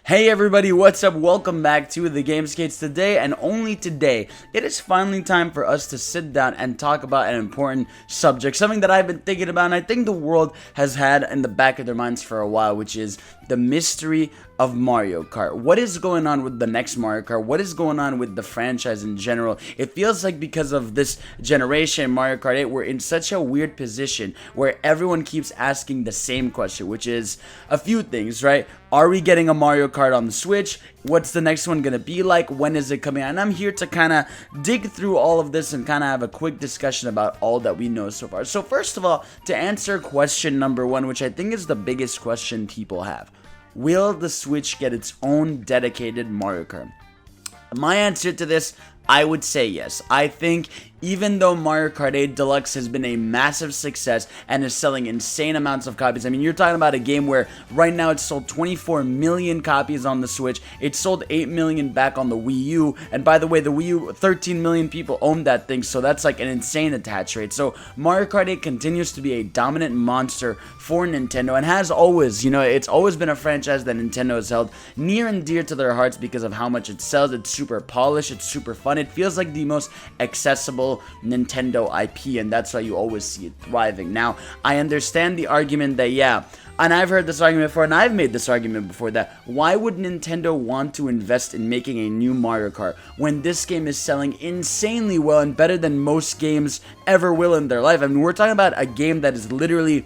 Hey everybody, what's up? Welcome back to the Gamescades. Today and only today, it is finally time for us to sit down and talk about an important subject, something that I've been thinking about and I think the world has had in the back of their minds for a while, which is the mystery of Mario Kart. What is going on with the next Mario Kart? What is going on with the franchise in general? It feels like because of this generation, Mario Kart 8, we're in such a weird position where everyone keeps asking the same question, which is a few things, right? Are we getting a Mario Kart on the Switch? What's the next one gonna be like? When is it coming out? And I'm here to kind of dig through all of this and kind of have a quick discussion about all that we know so far. So first of all, to answer question number one, which I think is the biggest question people have, will the Switch get its own dedicated Mario Kart? My answer to this, I would say yes. I think even though Mario Kart 8 Deluxe has been a massive success and is selling insane amounts of copies, I mean, you're talking about a game where right now it's sold 24 million copies on the Switch, it sold 8 million back on the Wii U, and by the way, the Wii U, 13 million people own that thing, so that's like an insane attach rate. So Mario Kart 8 continues to be a dominant monster for Nintendo and has always, it's always been a franchise that Nintendo has held near and dear to their hearts because of how much it sells. It's super polished, it's super fun, it feels like the most accessible Nintendo IP, and that's why you always see it thriving. Now, I understand the argument that, yeah, and I've heard this argument before, and I've made this argument before, that why would Nintendo want to invest in making a new Mario Kart when this game is selling insanely well and better than most games ever will in their life? I mean, we're talking about a game that is literally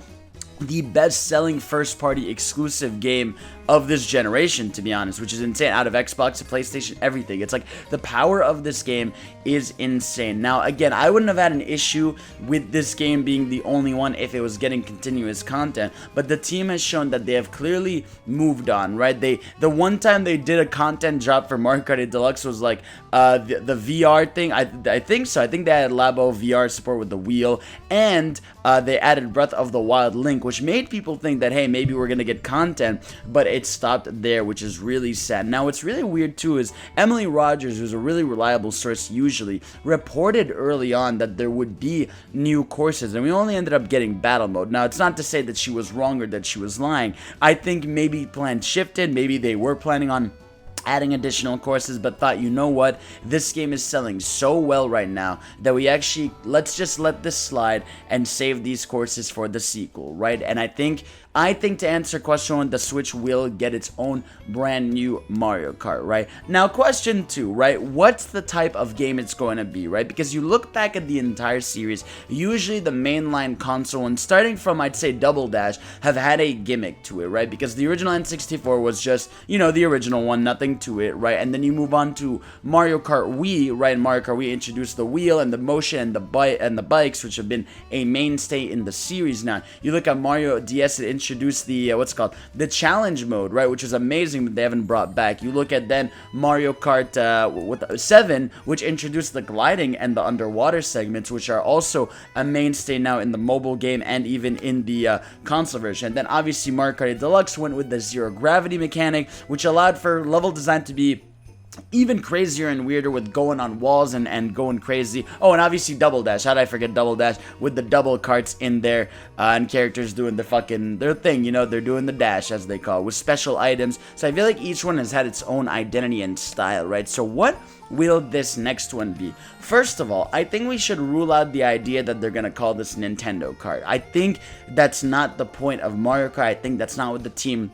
the best-selling first-party exclusive game of this generation, to be honest, which is insane. Out of Xbox to PlayStation, everything. It's like the power of this game is insane. Now, again, I wouldn't have had an issue with this game being the only one if it was getting continuous content, but the team has shown that they have clearly moved on, right? The one time they did a content drop for Mario Kart 8 Deluxe was like the VR thing. I think so. I think they had Labo VR support with the wheel, and they added Breath of the Wild Link, which made people think that, hey, maybe we're gonna get content, but it stopped there, which is really sad. Now, what's really weird too is Emily Rogers, who's a really reliable source usually, reported early on that there would be new courses, and we only ended up getting battle mode. Now, it's not to say that she was wrong or that she was lying. I think maybe plans shifted, maybe they were planning on adding additional courses, but thought, you know what, this game is selling so well right now that we actually, let's just let this slide and save these courses for the sequel, right? And I think to answer question one, the Switch will get its own brand new Mario Kart, right? Now, question two, right? What's the type of game it's going to be, right? Because you look back at the entire series, usually the mainline console, and starting from, I'd say, Double Dash, have had a gimmick to it, right? Because the original N64 was just, the original one, nothing to it, right? And then you move on to Mario Kart Wii, right? And Mario Kart Wii introduced the wheel and the motion and the bikes, which have been a mainstay in the series. Now, you look at Mario DS, it introduced the the challenge mode, right, which is amazing that they haven't brought back. You look at then Mario Kart 7, which introduced the gliding and the underwater segments, which are also a mainstay now in the mobile game and even in the console version. And then obviously Mario Kart 8 Deluxe went with the zero gravity mechanic, which allowed for level design to be even crazier and weirder with going on walls and going crazy. Oh, and obviously Double Dash. How did I forget Double Dash with the double carts in there and characters doing their thing, they're doing the dash, as they call it, with special items. So I feel like each one has had its own identity and style, right? So what will this next one be? First of all, I think we should rule out the idea that they're gonna call this Nintendo Kart. I think that's not the point of Mario Kart. I think that's not what the team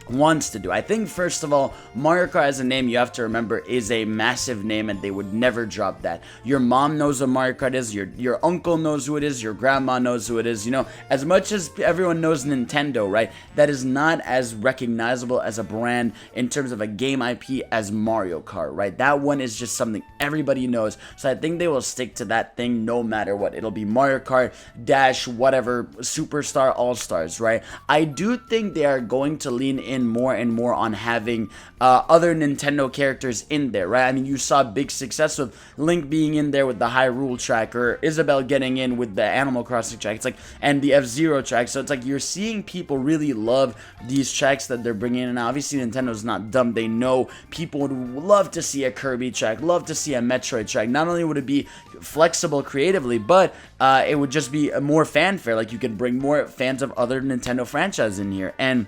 wants to do. I think, first of all, Mario Kart as a name, you have to remember, is a massive name, and they would never drop that. Your mom knows what Mario Kart is, your uncle knows who it is, your grandma knows who it is. As much as everyone knows Nintendo, right, that is not as recognizable as a brand in terms of a game IP as Mario Kart, right? That one is just something everybody knows, so I think they will stick to that thing no matter what. It'll be Mario Kart, Dash, whatever, Superstar, All-Stars, right? I do think they are going to lean in more and more on having other Nintendo characters in there, right? I mean, you saw big success with Link being in there with the Hyrule track, or Isabelle getting in with the Animal Crossing track. It's like, and the F-Zero track. So it's like you're seeing people really love these tracks that they're bringing in. Now, obviously, Nintendo's not dumb. They know people would love to see a Kirby track, love to see a Metroid track. Not only would it be flexible creatively, but it would just be more fanfare. Like, you could bring more fans of other Nintendo franchises in here. And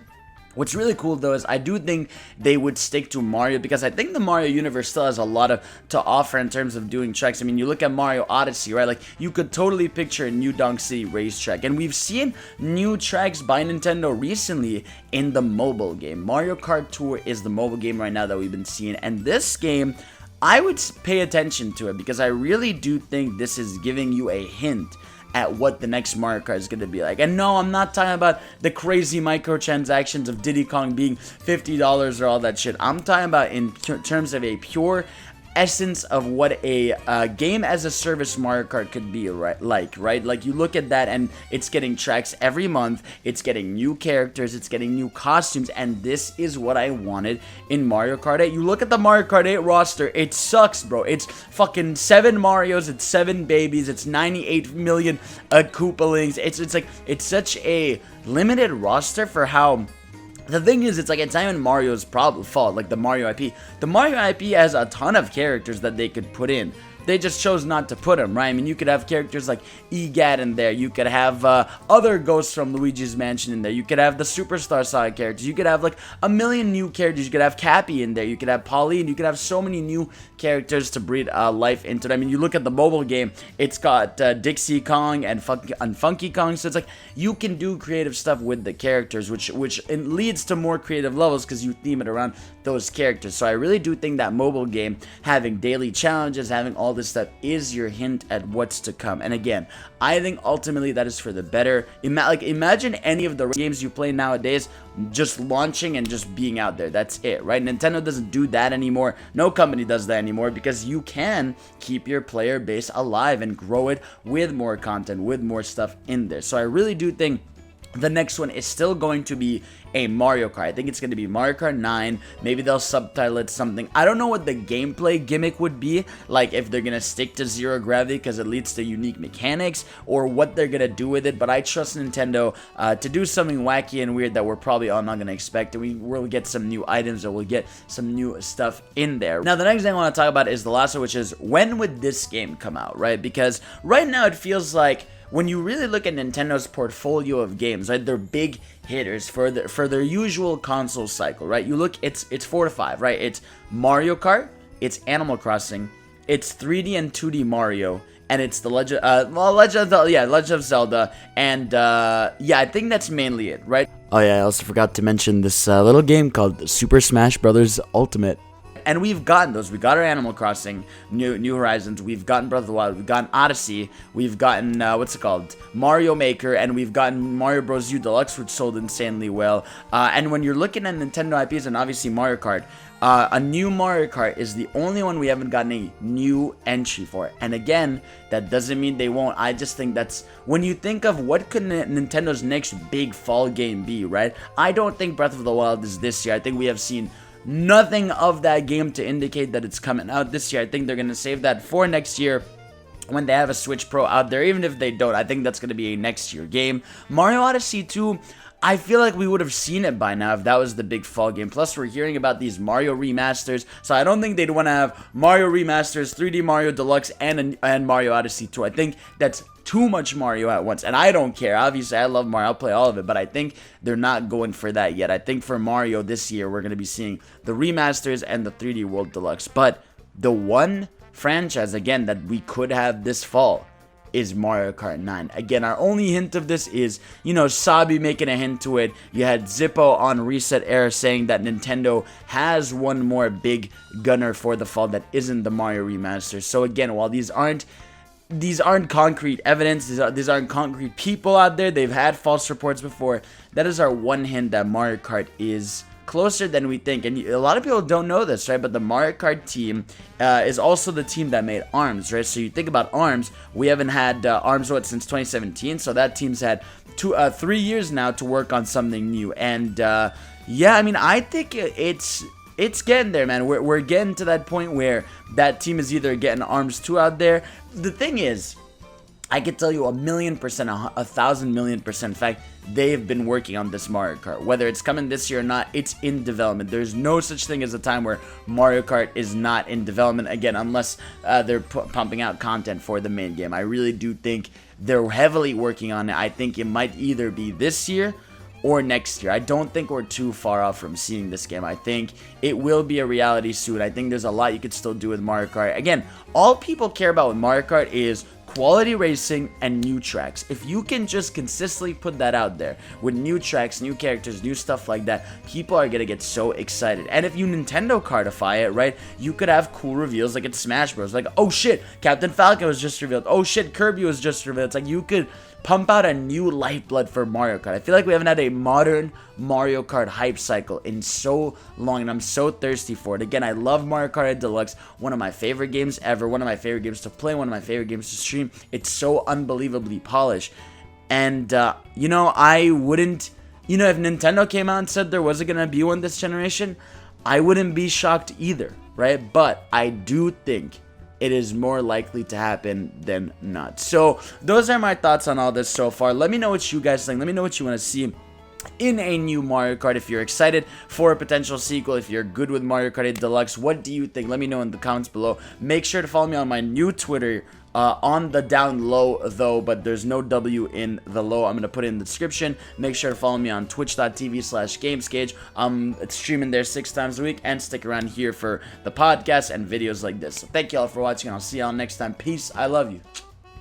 What's really cool though is I do think they would stick to Mario, because I think the Mario universe still has a lot to offer in terms of doing tracks. I mean, you look at Mario Odyssey, right? Like, you could totally picture a new Donk City racetrack, and we've seen new tracks by Nintendo recently in the mobile game. Mario Kart Tour is the mobile game right now that we've been seeing, and this game, I would pay attention to it, because I really do think this is giving you a hint at what the next Mario Kart is going to be like. And no, I'm not talking about the crazy microtransactions of Diddy Kong being $50 or all that shit. I'm talking about in terms of a pure essence of what a game as a service Mario Kart could be, right? Like, you look at that and it's getting tracks every month, it's getting new characters, it's getting new costumes, and this is what I wanted in Mario Kart 8. You look at the Mario Kart 8 roster, it sucks, bro. It's fucking 7 Marios, it's 7 babies, it's 98 million Koopalings. It's like, it's such a limited roster for how. The thing is, it's like, it's not even Mario's fault, like the Mario IP. The Mario IP has a ton of characters that they could put in. They just chose not to put them, right? I mean, you could have characters like EGAT in there. You could have other ghosts from Luigi's Mansion in there. You could have the Superstar Saga characters. You could have like a million new characters. You could have Cappy in there. You could have Pauline. You could have so many new characters to breathe life into it. I mean, you look at the mobile game, it's got Dixie Kong and Funky Kong. So it's like, you can do creative stuff with the characters, which it leads to more creative levels because you theme it around those characters. So I really do think that mobile game, having daily challenges, having all this stuff, is your hint at what's to come. And again, I think ultimately that is for the better. Imagine any of the games you play nowadays just launching and just being out there. That's it, right? Nintendo doesn't do that anymore. No company does that anymore, because you can keep your player base alive and grow it with more content, with more stuff in there. So I really do think the next one is still going to be a Mario Kart. I think it's going to be Mario Kart 9. Maybe they'll subtitle it something. I don't know what the gameplay gimmick would be, like if they're going to stick to zero gravity because it leads to unique mechanics, or what they're going to do with it, but I trust Nintendo to do something wacky and weird that we're probably all not going to expect, and we'll get some new items, or we'll get some new stuff in there. Now, the next thing I want to talk about is the last one, which is, when would this game come out, right? Because right now it feels like, when you really look at Nintendo's portfolio of games, right, they're big hitters for their usual console cycle, right? You look, it's 4 to 5, right? It's Mario Kart, it's Animal Crossing, it's 3D and 2D Mario, and it's the Legend of Zelda, and yeah, I think that's mainly it, right? Oh yeah, I also forgot to mention this little game called Super Smash Bros. Ultimate. And we've gotten those. We got our Animal Crossing, New Horizons. We've gotten Breath of the Wild. We've gotten Odyssey. We've gotten, what's it called? Mario Maker. And we've gotten Mario Bros. U Deluxe, which sold insanely well. And when you're looking at Nintendo IPs, and obviously Mario Kart, a new Mario Kart is the only one we haven't gotten a new entry for. And again, that doesn't mean they won't. I just think that's, when you think of what could Nintendo's next big fall game be, right? I don't think Breath of the Wild is this year. I think we have seen nothing of that game to indicate that it's coming out this year. I think they're going to save that for next year when they have a Switch Pro out there. Even if they don't, I think that's going to be a next year game. Mario Odyssey 2, I feel like we would have seen it by now if that was the big fall game. Plus, we're hearing about these Mario remasters, so I don't think they'd want to have Mario remasters, 3D Mario Deluxe, and Mario Odyssey 2. I think that's too much Mario at once, and I don't care. Obviously, I love Mario. I'll play all of it, but I think they're not going for that yet. I think for Mario this year, we're going to be seeing the remasters and the 3D World Deluxe. But the one franchise, again, that we could have this fall is Mario Kart 9. Again, our only hint of this is, Sabi making a hint to it. You had Zippo on Reset Era saying that Nintendo has one more big gunner for the fall that isn't the Mario remaster. So again, while these aren't concrete evidence, these aren't concrete people out there, they've had false reports before, that is our one hint that Mario Kart is closer than we think. And a lot of people don't know this, right? But the Mario Kart team is also the team that made ARMS, right? So you think about ARMS, we haven't had ARMS since 2017, so that team's had 3 years now to work on something new. And yeah, I mean, I think it's getting there, man. We're getting to that point where that team is either getting ARMS 2 out there. The thing is, I could tell you 1,000,000%, 1,000,000,000%, in fact, they've been working on this Mario Kart. Whether it's coming this year or not, it's in development. There's no such thing as a time where Mario Kart is not in development, again, unless they're pumping out content for the main game. I really do think they're heavily working on it. I think it might either be this year or next year. I don't think we're too far off from seeing this game. I think it will be a reality soon. I think there's a lot you could still do with Mario Kart. Again, all people care about with Mario Kart is quality racing and new tracks. If you can just consistently put that out there with new tracks, new characters, new stuff like that, people are gonna get so excited. And if you Nintendo cardify it, right, you could have cool reveals like in Smash Bros. Like, oh shit, Captain Falcon was just revealed. Oh shit, Kirby was just revealed. It's like you could pump out a new lifeblood for Mario Kart. I feel like we haven't had a modern Mario Kart hype cycle in so long, and I'm so thirsty for it. Again, I love Mario Kart Deluxe, one of my favorite games ever, one of my favorite games to play, one of my favorite games to stream. It's so unbelievably polished. And, you know, I wouldn't, you know, if Nintendo came out and said there wasn't going to be one this generation, I wouldn't be shocked either, right? But I do think it is more likely to happen than not. So those are my thoughts on all this so far. Let me know what you guys think. Let me know what you want to see in a new Mario Kart. If you're excited for a potential sequel, if you're good with Mario Kart 8 Deluxe, what do you think? Let me know in the comments below. Make sure to follow me on my new Twitter, on the down low though, but there's no W in the low. I'm going to put it in the description. Make sure to follow me on twitch.tv/GamesCage. I'm streaming there 6 times a week, and stick around here for the podcast and videos like this. So thank you all for watching, and I'll see y'all next time. Peace. I love you.